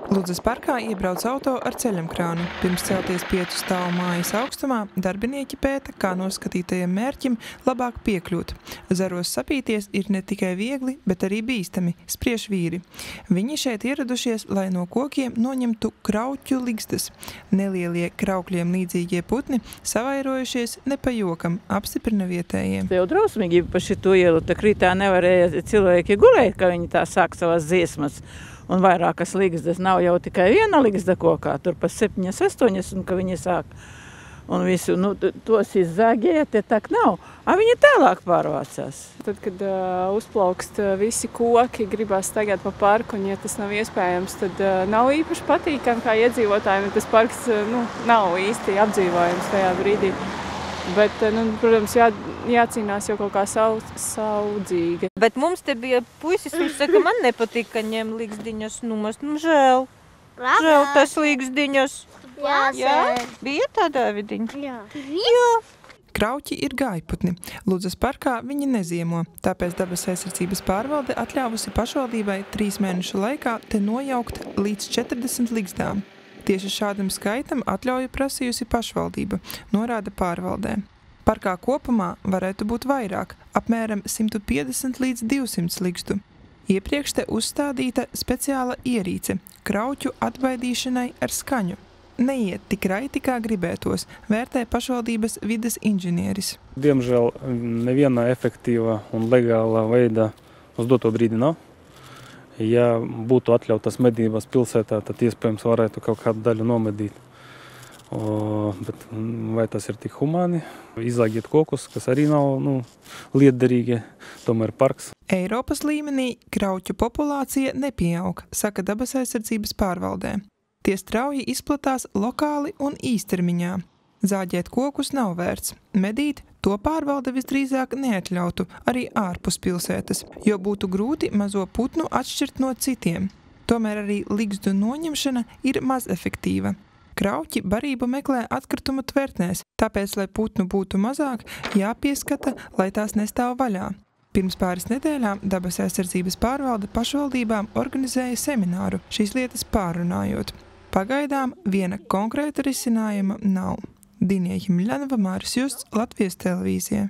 Ludzas parkā iebrauc auto ar ceļamkrānu. Pirms celties 5 stāvu mājas augstumā, darbinieki pēta, kā noskatītajam mērķim labāk piekļūt. Zaros sapīties ir ne tikai viegli, bet arī bīstami, spriež vīri. Viņi šeit ieradušies, lai no kokiem noņemtu krauķu ligzdas. Nelielie kraukļiem līdzīgie putni savairojušies ne pa jokam, apstiprina vietējiem. Jau drausmīgi pa šito ielu, tā rītā nevarēja cilvēki gulēt, ka viņi tā sāk savas dziesmas. Un vairākas ligzdas, nav jau tikai viena ligzda kokā, tur pa 7, 8, un ka viņi sāk. Un visu, tos izzāgēja, te tak nav. Viņi tālāk pārvācās. Tad, kad uzplaukst visi koki, gribās staigāt pa parku, un ja tas nav iespējams, tad nav īpaši patīkami kā iedzīvotājiem, tas parks nav īsti apdzīvojams tajā brīdī. Bet, protams, jācīnās jau kaut kā saudzīgi. Bet mums te bija puisis, viņš saka, man nepatīk, ka ņem ligzdiņas numos. Žēl. Žēl tas ligzdiņas. Jā? Bija tādā vidiņa? Jā. Krauķi ir gājputni. Ludzas parkā viņi neziemo, tāpēc Dabas aizsardzības pārvalde atļāvusi pašvaldībai 3 mēnešu laikā te nojaukt līdz 40 ligzdām. Tieši šādam skaitam atļauju prasījusi pašvaldība, norāda pārvaldē. Parkā kopumā varētu būt vairāk, apmēram 150 līdz 200 ligzdu. Iepriekš te uzstādīta speciāla ierīce krauķu atbaidīšanai ar skaņu. Neiet tik raiti, kā gribētos, vērtē pašvaldības vides inženieris. Diemžēl neviena efektīva un legāla veida uz doto brīdi nav. Ja būtu atļautas medības pilsētā, tad iespējams varētu kaut kādu daļu nomedīt. Bet vai tas ir tik humāni? Izzāgiet kokus, kas arī nav lietderīgi, tomēr parks. Eiropas līmenī krauķu populācija nepieaug, saka Dabas aizsardzības pārvaldē. Tie strauji izplatās lokāli un īstermiņā. Zāģēt kokus nav vērts. Medīt to pārvalde visdrīzāk neatļautu arī ārpus pilsētas, jo būtu grūti mazo putnu atšķirt no citiem. Tomēr arī ligzdu noņemšana ir maz efektīva. Krauķi barību meklē atkritumu tvertnēs, tāpēc, lai putnu būtu mazāk, jāpieskata, lai tās nestāv vaļā. Pirms pāris nedēļām Dabas aizsardzības pārvalde pašvaldībām organizēja semināru šīs lietas pārunājot. Pagaidām viena konkrēta risinājuma nav. Dinie Himļanova, Māris Justs, Latvijas televīzija.